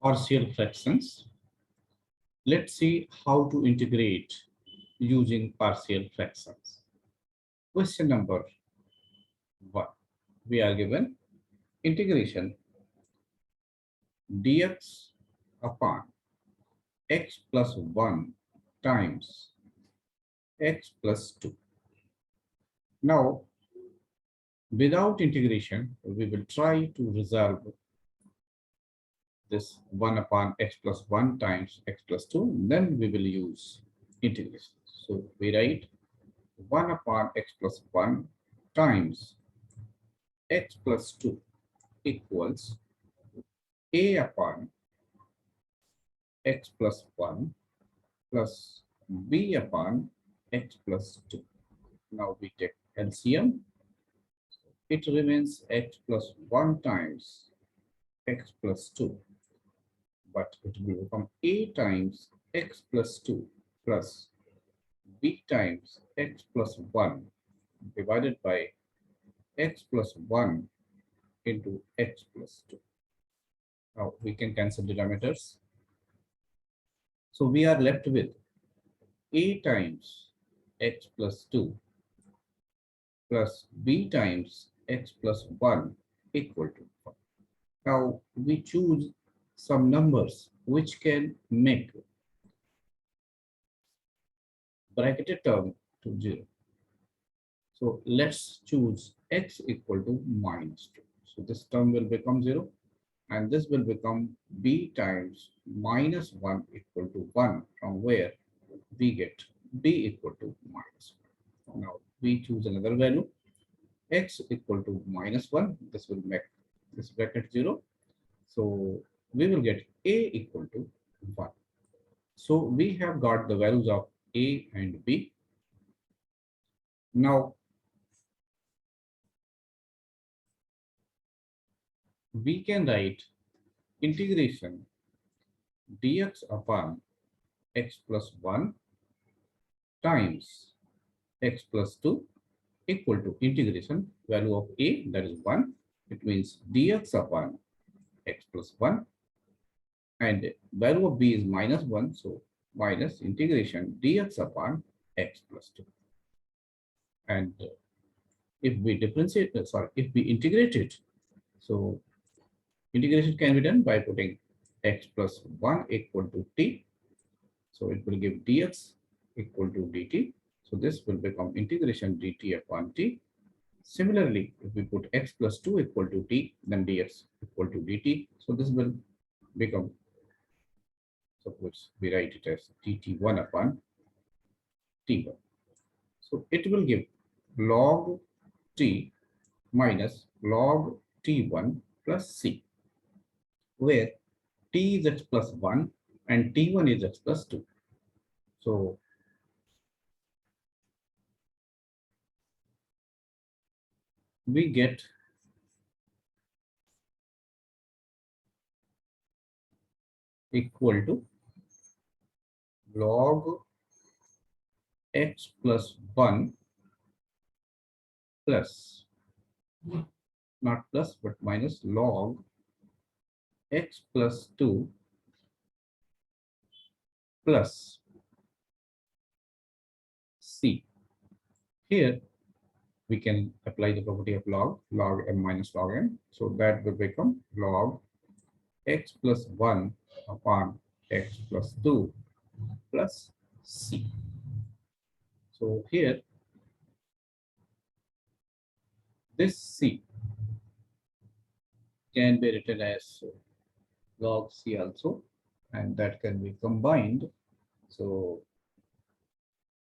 partial fractions. Let's see how to integrate using partial fractions. Question number 1. We are given integration dx upon x plus 1 times x plus 2. Now, without integration, we will try to resolve this 1 upon x plus 1 times x plus 2. Then we will use integration. So we write 1 upon x plus 1 times x plus 2 equals a upon x plus 1 plus b upon x plus 2. Now we take LCM. It remains x plus 1 times x plus 2, but it will become a times x plus 2 plus b times x plus 1 divided by x plus 1 into x plus 2. Now we can cancel denominators. So we are left with a times x plus 2 plus b times x plus 1 equal to 1. Now we choose some numbers which can make bracketed term to 0. So let's choose x equal to minus 2. So this term will become 0 and this will become b times minus 1 equal to 1, from where we get b equal to minus 1. Now we choose another value x equal to minus 1. This will make this bracket 0. So we will get a equal to 1. So we have got the values of a and b. Now we can write integration dx upon x plus 1 times x plus 2 equal to integration value of a, that is 1. It means dx upon x plus 1, and value of b is minus 1. So minus integration dx upon x plus 2. And if we differentiate, if we integrate it, so integration can be done by putting x plus 1 equal to t. So it will give dx equal to dt. So this will become integration dt upon t. Similarly, if we put x plus 2 equal to t, then dx equal to dt. So this will become, suppose we write it as dt1 upon t1. So it will give log t minus log t1 plus c, where t is x plus 1 and t1 is x plus 2. So we get equal to log x plus 1 plus, not plus, but minus log x plus 2 plus c. Here we can apply the property of log m minus log n. So that will become log x plus 1 upon x plus 2 plus c. So here this c can be written as log c also, and that can be combined. So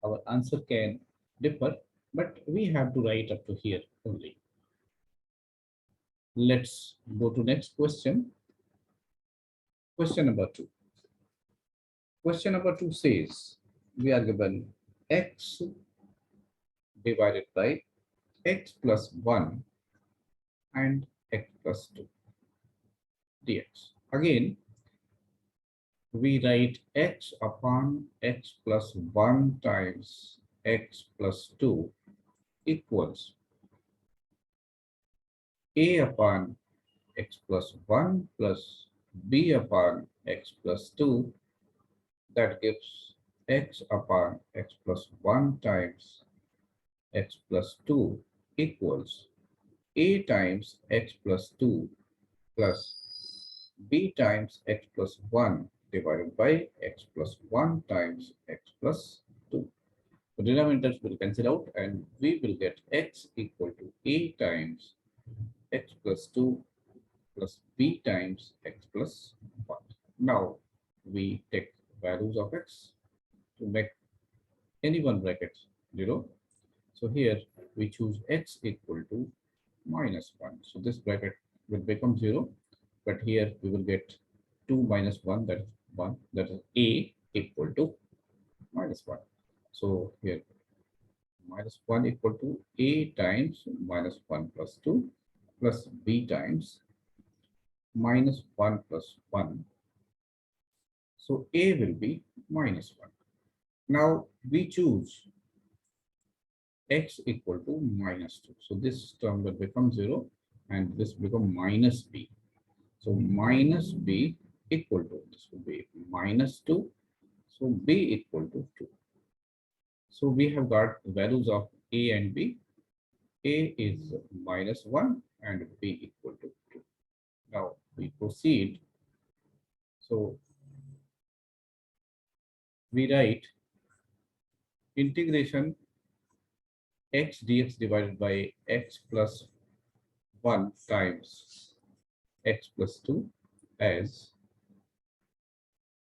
our answer can differ, but we have to write up to here only. Let's go to next question. Question number 2. Question number 2 says we are given x divided by x plus 1 and x plus 2 dx. Again, we write x upon x plus 1 times x plus 2 equals a upon x plus 1 plus b upon x plus 2, that gives x upon x plus 1 times x plus 2 equals a times x plus 2 plus b times x plus 1 divided by x plus 1 times x plus 2. The denominators will cancel out and we will get x equal to a times x plus 2 plus b times x plus 1. Now we take values of x to make any one bracket 0. So here we choose x equal to minus 1. So this bracket will become 0, but here we will get 2 minus 1, that is 1, that is a equal to minus 1. So here minus 1 equal to a times minus 1 plus 2 plus b times minus 1 plus 1. So a will be minus 1. Now we choose x equal to minus 2. So this term will become 0 and this become minus b. So minus b equal to, this will be minus 2. So b equal to 2. So we have got the values of a and b. A is minus 1 and b equal to 2. Now we proceed. So we write integration x dx divided by x plus 1 times x plus 2 as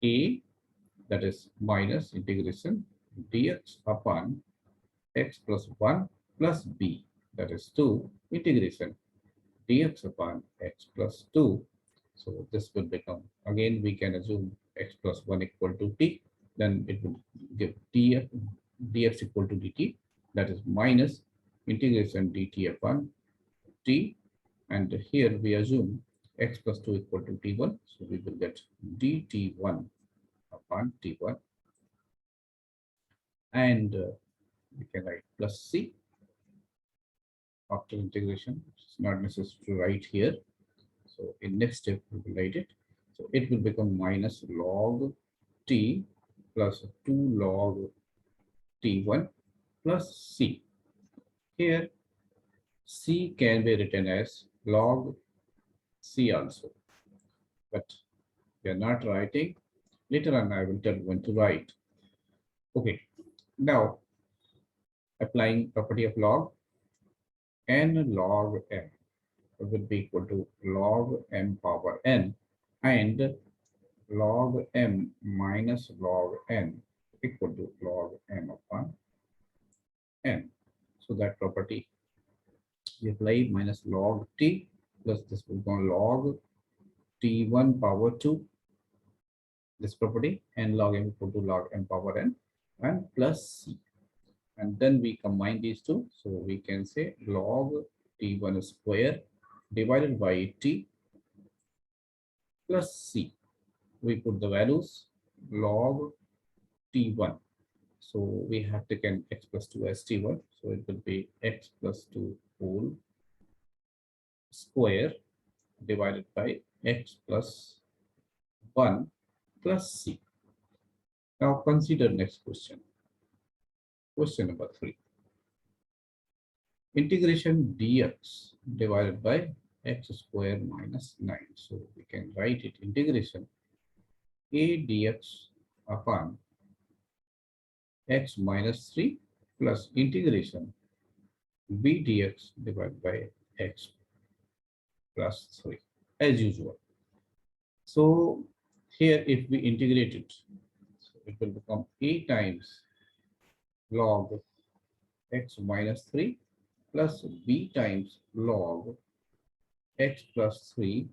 a, that is minus integration dx upon x plus 1 plus b, that is 2 integration dx upon x plus 2. So this will become, again we can assume x plus 1 equal to t, then it will give dx equal to dt, that is minus integration dt upon t, and here we assume x plus 2 equal to t1, so we will get dt1 upon t1, and we can write plus c after integration. It's not necessary to write here. So in next step, we will write it. So it will become minus log t plus 2 log t1 plus c. Here, c can be written as log c also, but we are not writing. Later on, I will tell when to write. Okay, now applying property of log, n log m will be equal to log m power n, and log m minus log n equal to log m upon n. So that property we apply minus log t plus this will go log t1 power 2, this property, and log m equal to log m power n, and plus c. And then we combine these two. So we can say log t1 square divided by t plus c. We put the values log t1. So we have taken x plus 2 as t1. So it will be x plus 2 whole square divided by x plus 1 plus c. Now consider next question. Question number 3. Integration dx divided by x square minus 9. So we can write it integration a dx upon x minus 3 plus integration b dx divided by x plus 3 as usual. So here if we integrate it, so it will become a times log x minus 3 plus b times log x plus 3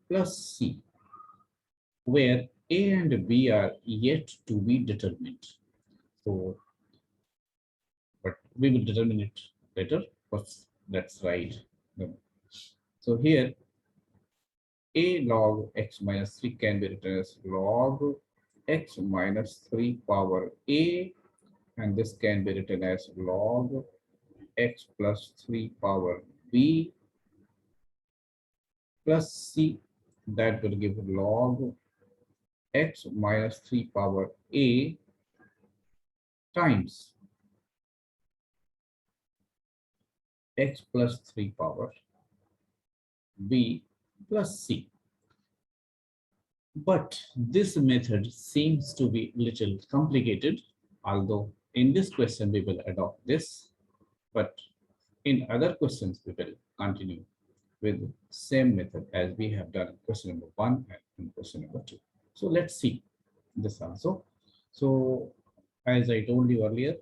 plus c, where a and b are yet to be determined. So, but we will determine it later. But that's right. So here, a log x minus 3 can be written as log x minus 3 power a, and this can be written as log x plus 3 power b plus c. that will give log x minus 3 power a times x plus 3 power b plus c. But this method seems to be little complicated, although in this question we will adopt this, but in other questions we will continue with same method as we have done in question number 1 and in question number 2. So let's see this also. So as I told you earlier,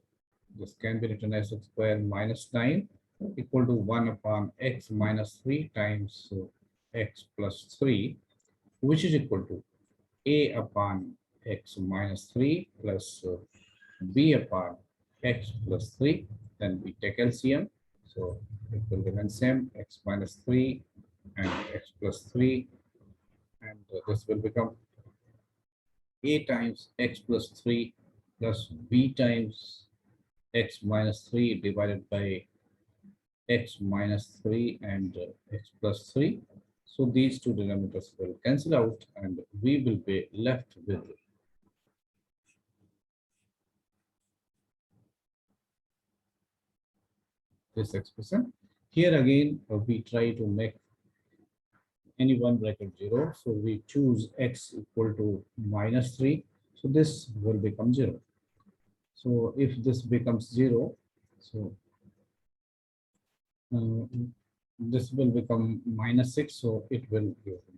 this can be written as x square minus 9 equal to 1 upon x minus 3 times x plus 3, which is equal to a upon x minus 3 plus b upon x plus 3. Then we take LCM. So it will remain same, x minus 3 and x plus 3. And this will become a times x plus 3 plus b times x minus 3 divided by x minus 3 and x plus 3. So these two denominators will cancel out and we will be left with this expression. Here again, we try to make any one bracket 0. So we choose x equal to minus 3. So this will become 0. So if this becomes 0, so this will become minus 6. So it will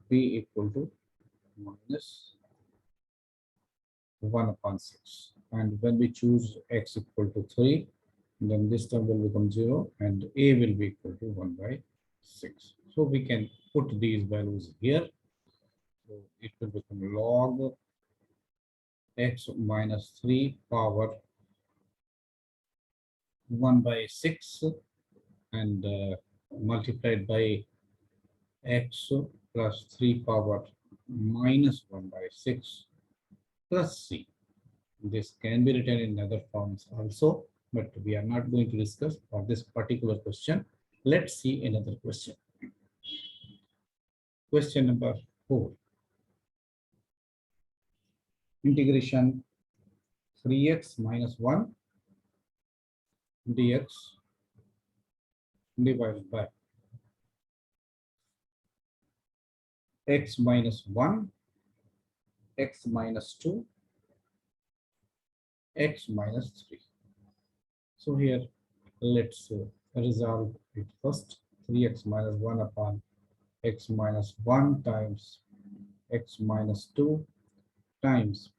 be equal to minus 1 upon 6. And when we choose x equal to 3, then this term will become 0 and a will be equal to 1 by 6. So we can put these values here. So it will become log x minus 3 power 1 by 6 and multiplied by x plus 3 power minus 1 by 6 plus c. This can be written in other forms also, but we are not going to discuss for this particular question. Let's see another question. Question number 4. Integration 3x minus 1 dx divided by x minus 1, x minus 2, x minus 3. So here let's resolve it first. 3x minus 1 upon x minus 1 times x minus 2 times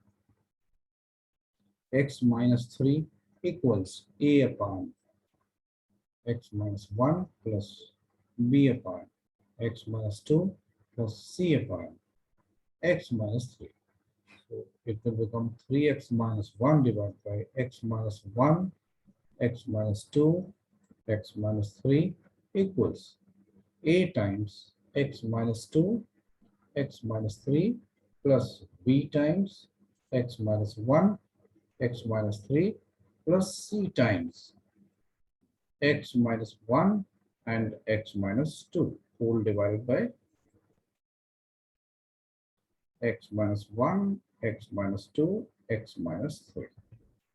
x minus 3 equals a upon x minus 1 plus b upon x minus 2 plus c upon x minus 3. So it will become 3x minus 1 divided by x minus 1, x minus 2, x minus 3 equals a times x minus 2, x minus 3 plus b times x minus 1, x minus 3 plus c times x minus 1 and x minus 2 whole divided by x minus 1, x minus 2, x minus 3.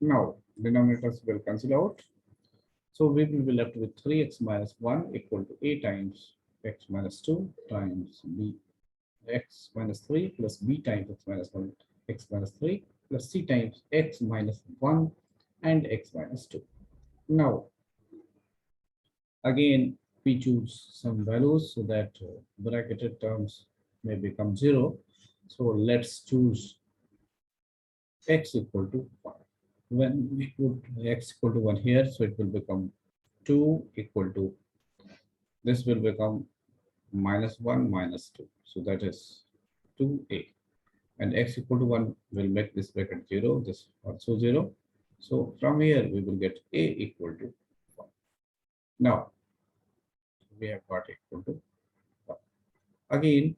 Now, denominators will cancel out. So we will be left with 3x minus 1 equal to a times x minus 2 times b x minus 3 plus b times x minus 1 x minus 3 plus c times x minus 1 and x minus 2. Now, again, we choose some values so that bracketed terms may become 0. So let's choose x equal to 1. When we put x equal to 1 here, so it will become 2 equal to, this will become minus 1 minus 2. So that is 2a. And x equal to 1 will make this bracket 0, this also 0. So from here, we will get a equal to 1. Now, we have got equal to 1. Again,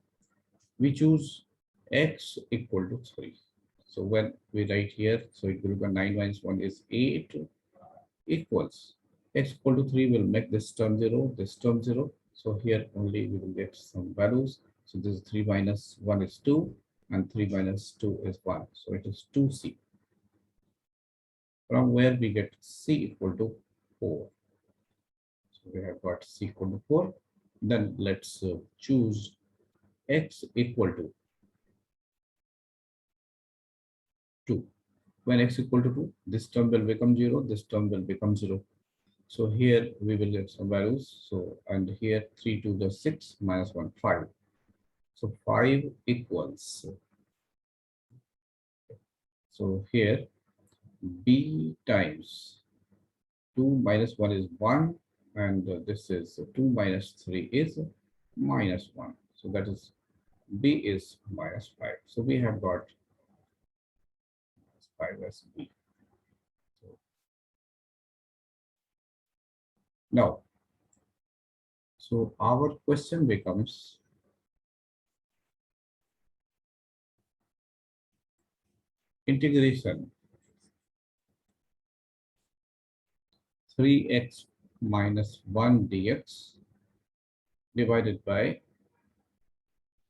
we choose x equal to 3. So when we write here, so it will be 9 minus 1 is 8 equals x equal to 3 will make this term 0, this term 0. So here only we will get some values. So this is 3 minus 1 is 2 and 3 minus 2 is 1. So it is 2c. From where we get c equal to 4. So we have got c equal to 4. Then let's choose x equal to 2. When x equal to 2, this term will become 0, this term will become 0. So here we will get some values. So, and here 3 to the 6 minus 1, 5. So 5 equals. So here b times 2 minus 1 is 1. And this is 2 minus 3 is minus 1. So that is b is minus 5. So we have got 5 as b. So now, so our question becomes integration 3x minus 1 dx divided by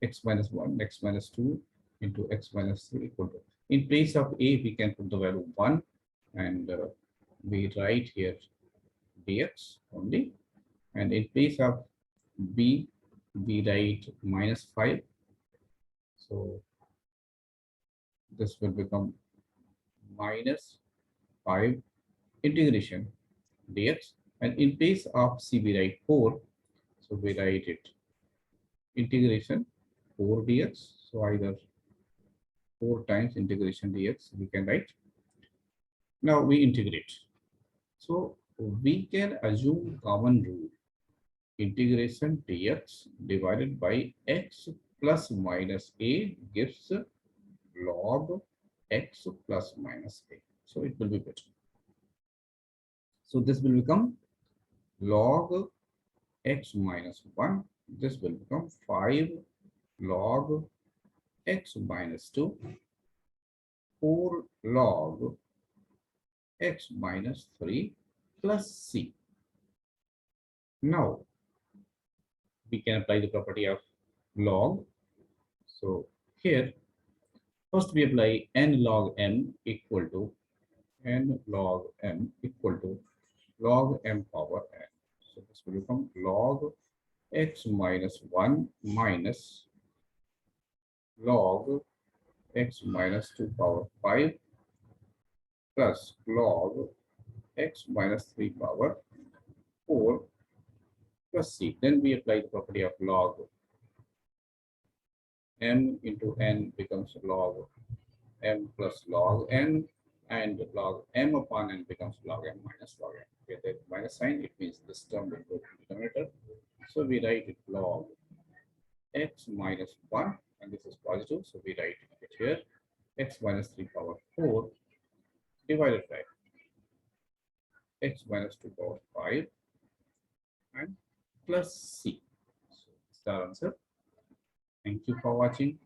x minus 1, x minus 2 into x minus 3 equal to. In place of a, we can put the value 1 and we write here dx only. And in place of b, we write minus 5. So this will become minus 5 integration dx. And in place of c, we write 4. So we write it integration 4 dx. So either 4 times integration dx we can write. Now we integrate. So we can assume common rule. Integration dx divided by x plus minus a gives log x plus minus a. So it will be better. So this will become log x minus 1. This will become 5 log x minus 2, 4 log x minus 3 plus c. Now we can apply the property of log. So here, first we apply n log m equal to n log m equal to log m power n. So this will become log x minus 1 minus log x minus 2 power 5 plus log x minus 3 power 4 plus c. Then we apply the property of log m into n becomes log m plus log n, and log m upon n becomes log m minus log n. With the minus sign, it means this term will go to the denominator. So we write it log x minus 1, and this is positive. So we write it here x minus 3 power 4 divided by x minus 2 power 5 and plus c. So that's our answer. Thank you for watching.